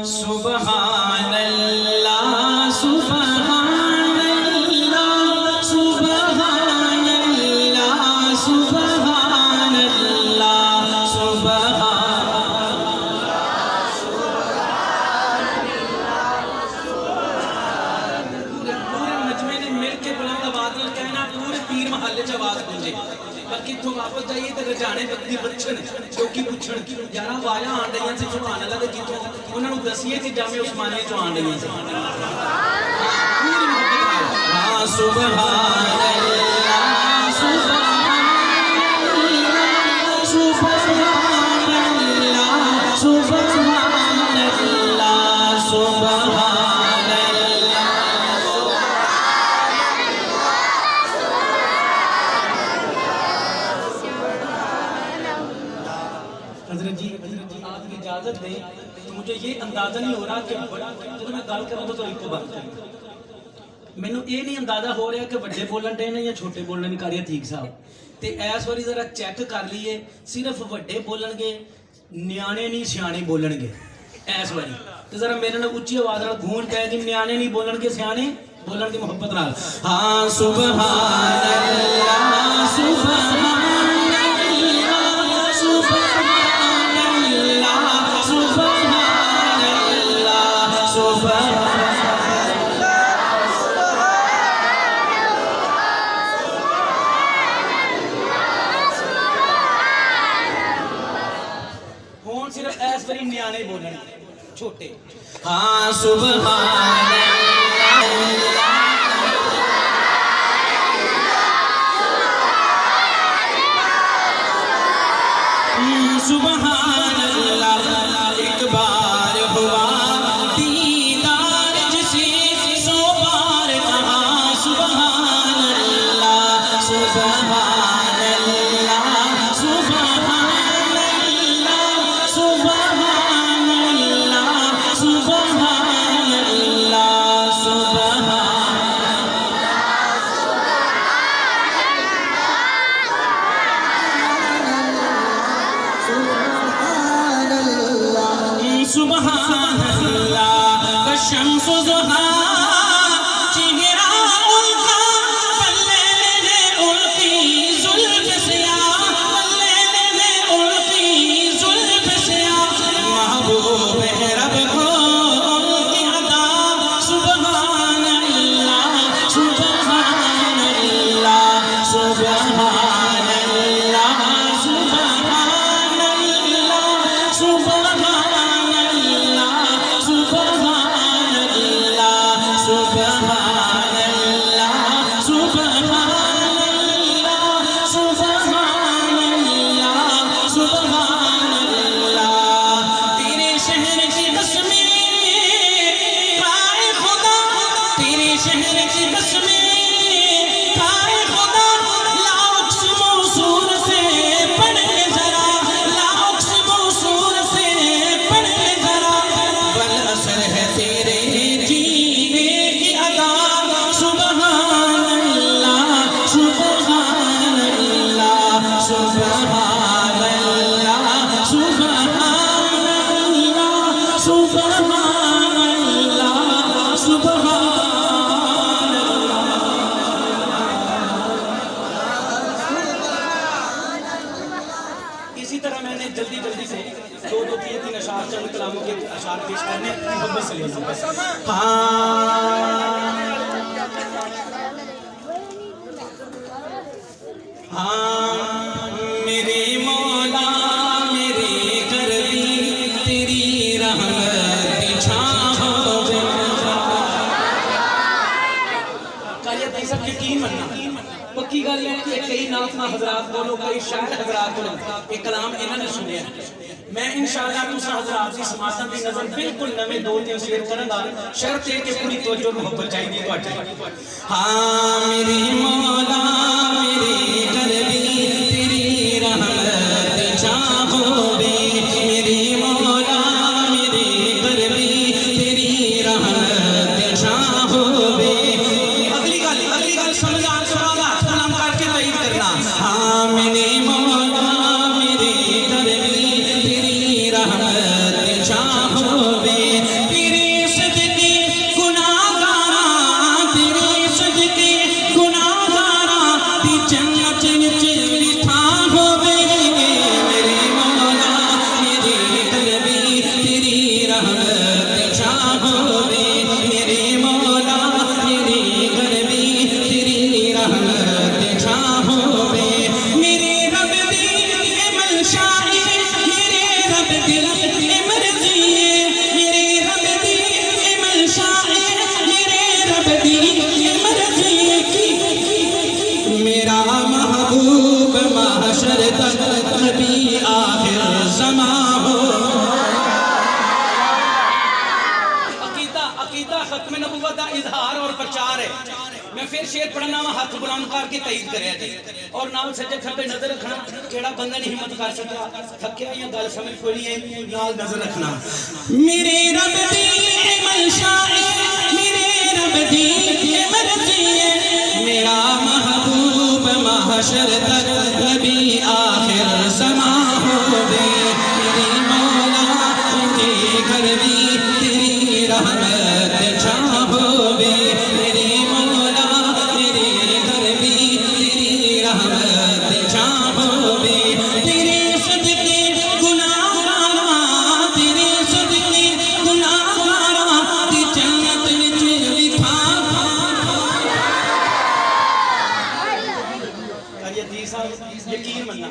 سبحان اللہ سبحان اللہ سبحان اللہ سبحان اللہ پورے مجمع نے مل کے بلند آواز میں کہنا، پورے پیر محلے چ آواز گونجے۔ باقی اتوں واپس جائیے تو رجانے بکتی بچن چوکی پوچھن یار آوازاں آن رہی سے سبحان اللہ کے جتوں انہوں نے دسیے کہ جامع عثمانیہ چوں آن رہی سے۔ ہاں سبحان اللہ سبحان اللہ سبحان اللہ سبحان اللہ سبحان حضرت جی آپ کی اجازت دیں تو مجھے یہ اندازہ نہیں ہو رہا کہ جب میں گل کروں تو ایک بات کروں، مینوں یہ نہیں اندازہ ہو رہا کہ بڑے بولن ڈے نے یا چھوٹے بولن نہیں کر رہے ٹھیک صاحب تے اس واری ذرا چیک کر لیے، صرف وڈے بولن گے نیانے نہیں سیانے بولن گے اس واری تے ذرا میرے نال اچھی آواز نال گونج پے جی نیانے نہیں بولن گے سیانے بولن دی محبت نال ہاں سبحان اللہ سبحان صرف ایس بری نیانے بولنے چھوٹے ہاں سبحان اللہ سبحان اللہ ایک بار ہوا دیدار جسے سو بار کہا سبحان اللہ سبحان اللہ سبحان سبحان اللہ سبحان اللہ سبحان اللہ الشمس ضحا چہرہ ان کا پلے میں القی زلف سیاہ پلے میں القی زلف سیاہ محبوب ہے رب کو ان کی عطا سبحان اللہ سبحان اللہ سبحان اللہ سبحان اللہ سبحان شہر کی بس میں کائے خدا لاؤ کس موصول سے پڑھے ذرا لاؤ کس موصول سے پڑھے ذرا بل اثر ہے تیرے جینے کی ادا سبحان اللہ سبحان اللہ سبحان اللہ سبحان اللہ سبحان اللہ سبحان جلدی جلدی سے دو تین اشعار چند کلاموں کے اشعار پیش کرنے محبت سے لیے میرے مولا میرے کربی تیری رحمت چھاؤ یہ سب یقین ماننا پکی گل ہے کہ کئی ناظمہ حضرات بولو کئی شاعر حضرات بولو ایک کلام انہوں نے سنیا میں انشاءاللہ تساں حضرات کی سماعتاں دی نظر بالکل نویں دو تین شعر کروں گا شرط ہے کہ پوری توجہ محبت چاہیے تواڈی ہاں میرے مولا میرے کربی تیری رحمت چاہو بے میرے مولا میرے کربی تیری رحمت چاہو بے اگلی گل سمجھ آ کے بعد ہاتھ نام کر کے تعید کرنا ہاں میرے مولا میرے نبی آخر زمان ہو۔ عقیدہ ختم نبوت کا اظہار اور پرچار ہے۔ میں پھر شعر پڑھنا وا، ہاتھ بلند کر کے تائید کریا جی، اور نال سجے کھبے نظر رکھنا، کیڑا بندہ نہیں ہمت کر سکیا تھکیا یا گل سمجھ کوئی نہیں ہے، نال نظر رکھنا۔ میرے رب دی منشا ہے، میرے رب دی مرضی ہے، میرا محبوب محشر تک نبی آخر زمان ہوے، میری مولا میرے گھر بھی تیری رحمت چھا ہوے، میری مولا میرے گھر بھی تیری رحمت چھا ہوے، تیرے صدقے گناہگاراں، تیرے صدقے گناہگاراں دی جنت وچ لکھا۔ یقین مننا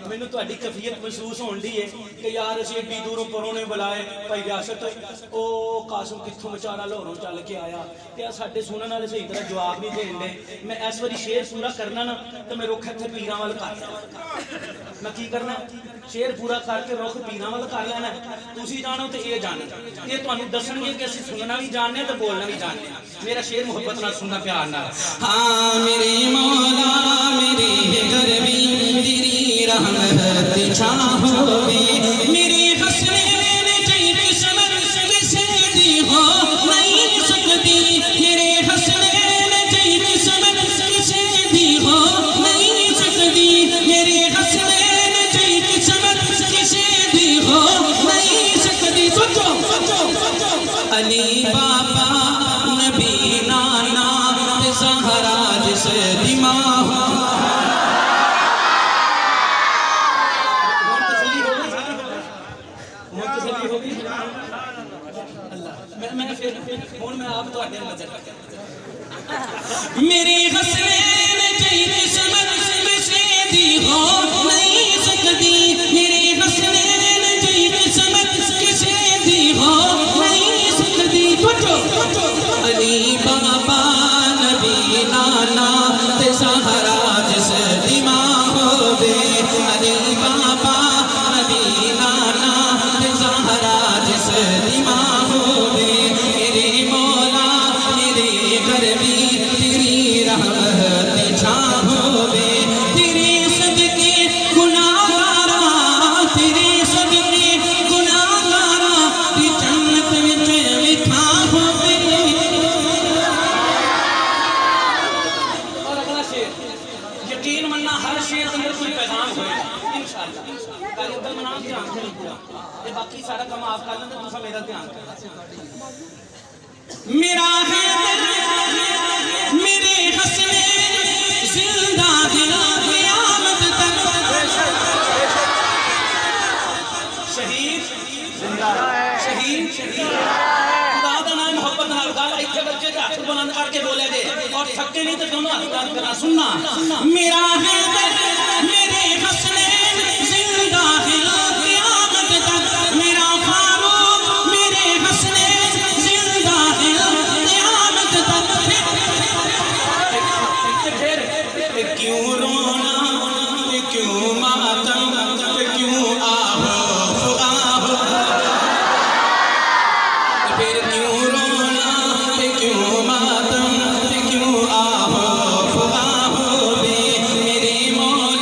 مینوں تہاڈی کیفیت محسوس ہون دی ہے کہ یار اسی ایڈی دوروں پرونے بلائے بھائی ریاست او قاسم کتھوں بیچارہ لاہوروں چل کے آیا تے ساڈے سنن والے صحیح طرح جواب نہیں دین دے۔ میں اس واری شعر پورا کرنا نا تے میں رخ اتھے پیراں ول کر لینا۔ میں کی کرنا شعر پورا کر کے رخ پیراں ول کر لینا، تسی جانو تے اے جانو، یہ تانوں دسن گے کہ اسی سننا بھی جاننے تے بولنا بھی جاننے۔ میرا شعر محبت نال سننا، پیار نال۔ ہاں میرے مولا میرے گھر بھی تیری رحمت چھا ہوے، میرے حسنین جی قسمت کسے دی ہو نہیں سکتی، میرے حسنین جی قسمت کسے دی ہو نہیں سکتی، میرے حسنین جی قسمت کسے دی ہو نہیں سکتی۔ سوچو علی بابا نبی نانا زہرا جس دی ماں ہو۔ میرے حسنین جی قسمت کسے دی ہو نہیں سکتی، میرے حسنین جی قسمت کسے دی ہو نہیں سکتی۔ علی بابا نبی نانا تے زہرا جس دی ماں ہوے، علی بابا نبی نانا تے زہرا جس دی ماں ہوے، میرے مولا میرے گھر بھی تیری رحمت چھا ہوے، تیرے صدقے گناہگاراں، تیرے صدقے گناہگاراں دی جنت وچ لکھا ہوے۔ اور اگلا شعر یقین مننا ہر شعر کے اندر کوئی پیغام ہوئے گا انشاءاللہ۔ پہلے ادھر منا دھیان سے پورا یہ باقی سارا کام آپ کر لیں تو دوسرا میرا دھیان کرنا۔ میرا ہے میرے حسنین زندہ ہے قیامت تک، شہید زندہ شہید خدا دا نام محبت نال گل ایتھے بچے ہاتھ بلند کر کے بولے دے اور تھکے نہیں تے دونوں ہاتھ بلند کرنا۔ سننا میرا ہے میرے حسنین زندہ ہے قیامت تک، میرا فاروق میرے حسنین زندہ ہے قیامت تک۔ پھر کیوں رونا کیوں ماتم کیوں آہو فغاہو، پھر کیوں رونا کیوں ماتم کیوں آہو فغاہو، میرے مولا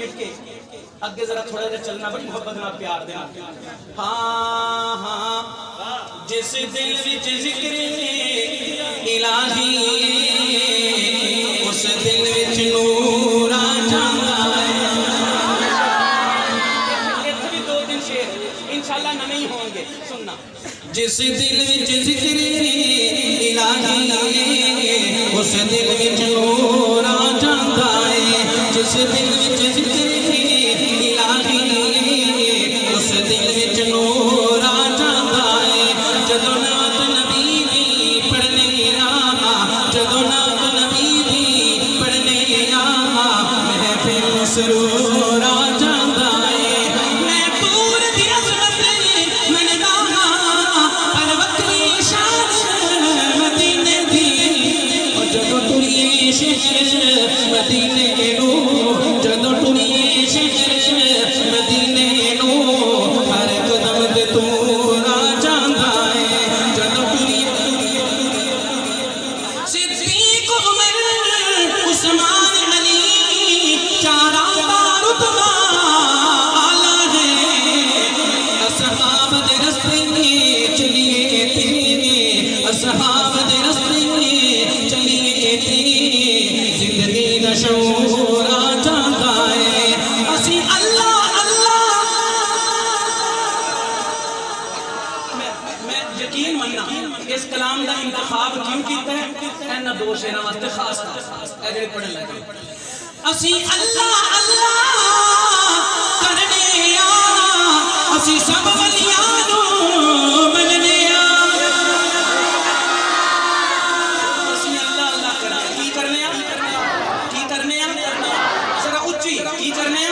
سمیٹ کے اگے ذرا تھوڑا جا چلنا بڑی محبت نال پیار دینا ہاں ہاں جس دل وچ ذکر الہی اس دل وچ نور آ جاندا ہے ایتھے بھی دو تین شعر انشاءاللہ نہ نہیں ہوں گے سننا جس دل وچ ذکر الہی اس دل وچ نور آ جاندا ہے جس دل وچ ذکر الہی اس دل وچ نور آ جاندا ہے جدوں نعت نبی دی پڑھنے آ جدوں نعت نبی دی پڑھنے آ محفل سرور آ جاندا ہے میں پور دی عظمت مندا پر وکری شان مدینے دی جدوں ٹریے شہر مدینے نو جدوں ٹریے شہر مدینے نو ہر قدم تے تور آ جاندا ہے جدوں ٹریے صدیق عمر عثمان علی چاراں دا رتبہ اعلیٰ ہے اصحاب دے رستے چلیے تھی اصحاب دے رستے چلیے تھی زندگی دا شعور آ جاندا ہے اسی اللہ اللہ میں یقین مننا اس کلام دا انتخاب کیوں کیتا ہے اینا دو شعراں واسطے خاص اے جڑے پڑھن لگے اسی اللہ اللہ کرنے آ اسی سب ولیاں نو مننے آ اسی اللہ اللہ کرنے کی کرنے آ کی کرنے آ ذرا اچھی کی کرنے آ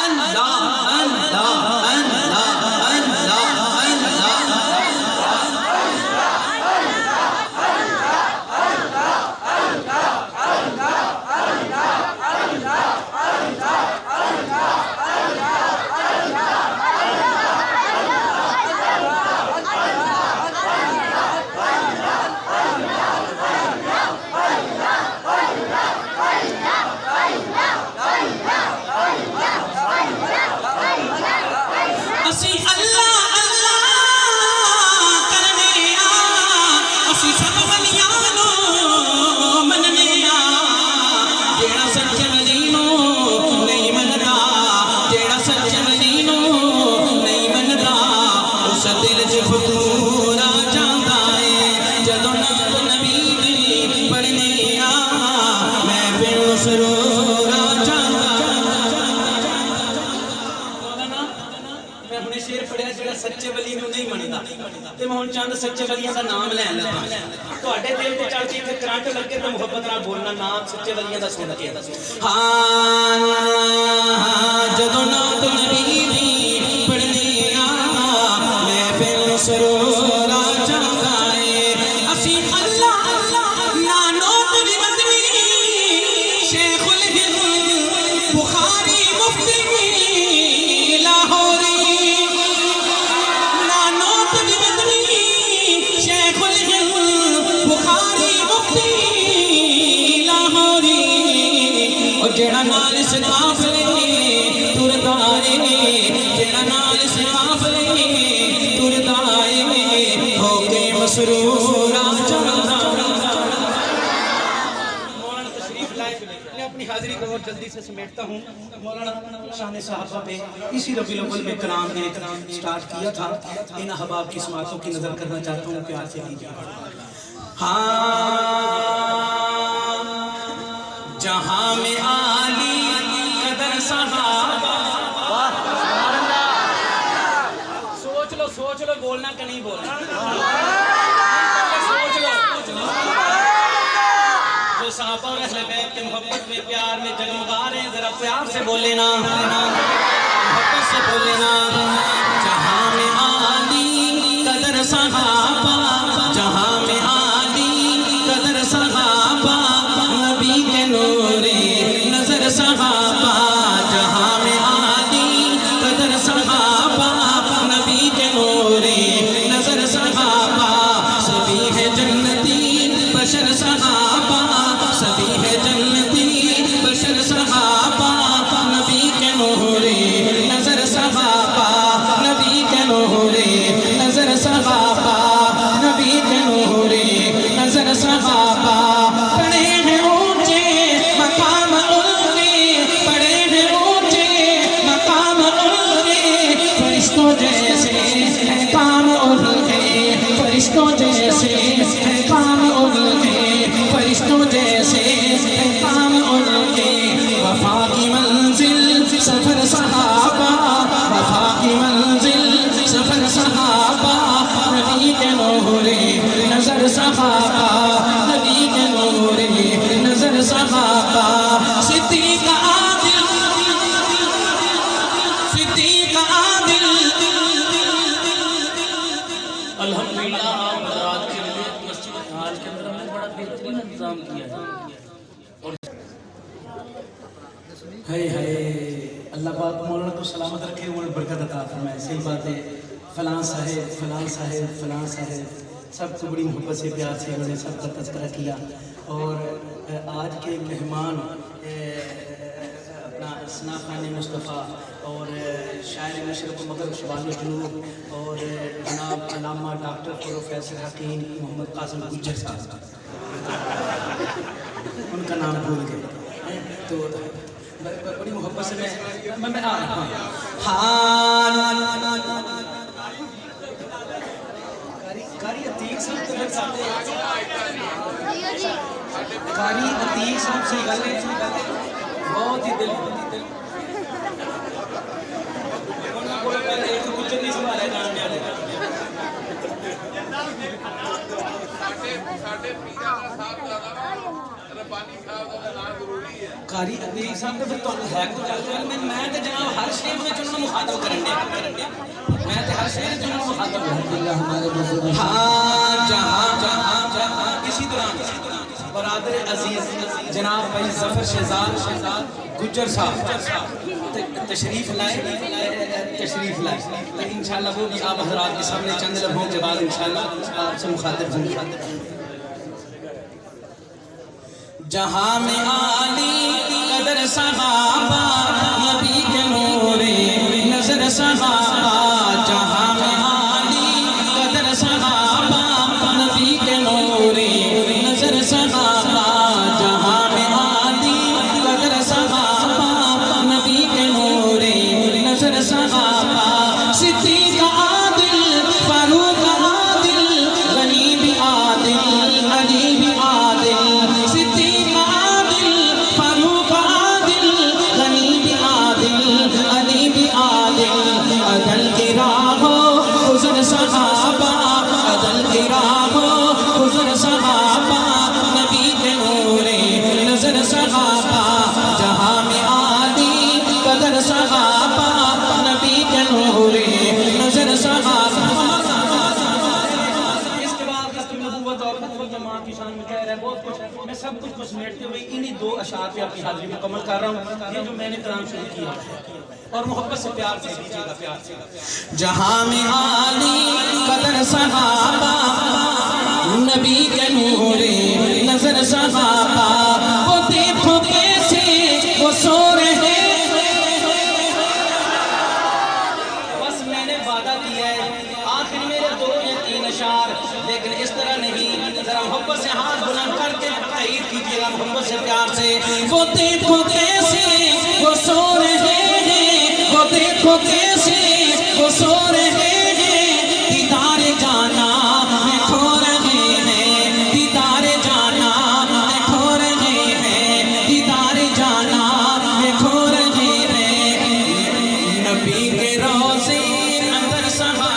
اللہ اللہ اللہ اللہ اسی اللہ اللہ کرنے آ اسی سب ولیاں نو مننے آ جیڑا سچے ولی نو نہیں مندا جیڑا سچے ولی نو نہیں مندا اس دل چ فطور آ جاندا ہے جدوں نعت نبی دی پڑھنے آ محفل سرور آ جاندا میں ہنے شعر پڑھیا جڑا سچے ولی نو نہیں مندا تے میں ہن چند سچے ولیاں دا نام لین لگا تواڈے دل تے چڑھ کے تے کرنٹ لگے تے محبت نال بولنا نام سچے ولیاں دا سن کے ہاں جدوں نعت نبی دی پڑھنے آ محفل سرور آ جاندا ہے اسی اللہ اللہ نانوت دی مدنی شیخ الہند بخاری مفتی لاہوری جیڑا نال اس قافلے ٹردا ہے جیڑا نال اس قافلے ٹردا ہے ہو کے مسرور آ جاندا مولانا تشریف لائے میں اپنی حاضری کو اور جلدی سے سمیٹتا ہوں مولانا شان صحابہ پہ اسی ربیع الاول میں کلام نے سٹارٹ کیا تھا ان احباب کی سماعتوں کی نظر کرنا چاہتا ہوں پیار سے کیجیے ہاں جہاں میں عالی قدر صحابہ سوچ لو بولنا کہ نہیں بولنا سوچ لو جو صحابہ اور اہل بیت کے محبت میں پیار میں جگمگا رہے ہیں ذرا پیار سے بولے نا محبت سے بولے نا جہاں میں عالی قدر صحابہ جہاں میں عالی قدر صحابہ نبی کے نور نظر صحابہ جہاں میں عالی قدر صحابہ نبی کے نور نظر صحابہ سبھی ہے جنتی بشر صحابہ سبھی ہے جنتی بشر صحابہ کام کیا ہے. اور اللہ پاک مولانا کو سلامت رکھے اور برکت عطا فرمائے. صحیح بات ہے. فلاں صاحب سب کو بڑی محبت سے پیار سے انہوں نے سب کا تذکرہ کیا. اور آج کے مہمان اپنا اسنا خان مصطفیٰ اور شاعر مشرق و مغرب شمال و جنوب اور جناب علامہ ڈاکٹر پروفیسر حکیم محمد قاسم گجر صاحب ان کا نام بھول گئے تو بڑی محبت سے میں آ رہا ہوں. قاری عتیق صاحب سے گل ہے بہت ہی دل ایک گجر نہیں سنبھالے جان والے قاری عتیق صاحب تو پھر تمہیں ہے کچھ میں تو جناب ہر شعر میں انہوں نے مخاطب کرنے میں تو ہر شعر میں انہوں نے مخاطب کرنے. ہاں جہاں اسی طرح برادر عزیز جناب بھائی ظفر شہزاد گجر صاحب تشریف لائے تو انشاءاللہ وہ بھی آپ حضرات کے سامنے چند لمحوں کے بعد انشاءاللہ آپ سے مخاطب ہوں گے. جہاں میں عالی قدر صحابہ نبی کے نور نظر صحابہ. جہاں میں عالی قدر صحابہ نبی کے نور نظر صحابہ. جہاں میں عالی قدر صحابہ نبی کے نور نظر صحابہ. صدیق عادل فاروق عادل غنی بھی عادل علی بھی عادل. صدیق عادل فاروق عادل غنی بھی عادل علی بھی عادل. عدل کی راہ گزر صحابہ عدل کی راہ گزر صحابہ نبی کے نور نظر صحابہ. جہاں میں عالی قدر صحابہ نبی کے نور نظر صحابہ. اس کے بعد ختم نبوت اور ختم جماعت کی شان میں کہہ رہا ہے بہت کچھ. میں سب کچھ سمیٹتے ہوئے انہی دو اشعار پہ اپنی حاضری مکمل کر رہا ہوں. یہ جو میں نے کلام شروع کیا اور محبت سے پیار سے دیجیے گا پیار سے. جہاں میں عالی قدر صحابہ نبی کے نور نظر صحابہ. وہ دیکھو کیسے وہ سو رہے. بس میں نے وعدہ کیا ہے آخر میرے 2 یا 3 اشعار لیکن اس طرح نہیں. ذرا محبت سے ہاتھ بلند کر کے تائید کیجیے گا محبت سے پیار سے. وہ دیکھو کیسے وہ سو رہے ہیں. وہ دیکھو کیسے وہ سو رہے ہیں. دیدار جانا میں کھو رہے ہیں. دیدار جانا میں کھو رہے ہیں. دیدار جانا میں کھو رہے ہیں. نبی کے روضے اندر صحابہ.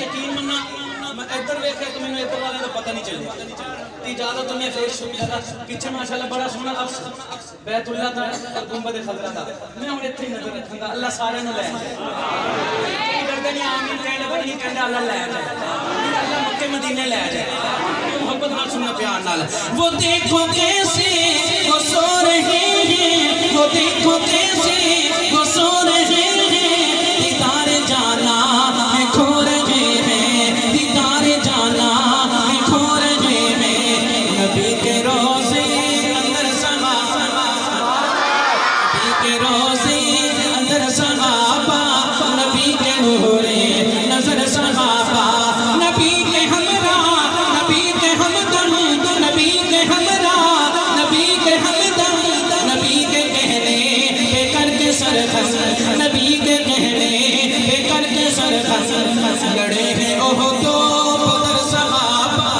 یقین منا میں ادھر ویکھے تو مینوں ادھر والے کا پتہ نہیں چلیا. اجازت میں پھر شکریہ پیچھے ماشاءاللہ بڑا سونا عکس بیت اللہ دا اور گنبد خضرا دا. میں ہن ایتھے نظر رکھاں گا. اللہ سارے نوں لے جائے. کردے نہیں آمین کہنا پر نہیں کہندا اللہ لے جائے. اللہ مکے مدینے لے جائے. محبت نال سننا پیار نال. وہ دیکھو کیسے وہ سو رہے ہیں. وہ دیکھو کیسے وہ سو رہے ہیں. دیدار جانا میں کھو رہے ہیں. دیدار جانا میں کھو رہے ہیں. نبی کے روضے اندر صحابہ. نبی کے روضے اندر صحابہ. نبی کے نور نظر صحابہ. نبی کے ہمراہ نبی کے ہمدم. نبی کے ہمراہ نبی کے ہمدم. نبی کے کہنے پہ کر کے سر خس. نبی کے کہنے پہ کر کے سر خس. لڑے ہیں احد و بدر صحابہ.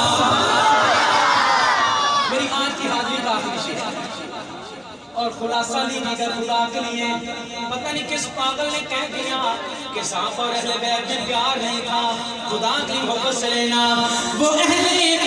میری آج کی حاضری کا آخری شعر اور خلاصہ لیجیے گا خدا کے لیے. پتہ نہیں کس پاگل نے کہہ دیا کہ سانپ اور اہل بیت میں پیار نہیں تھا. خدا کی محبت سے لینا. وہ اہل بیت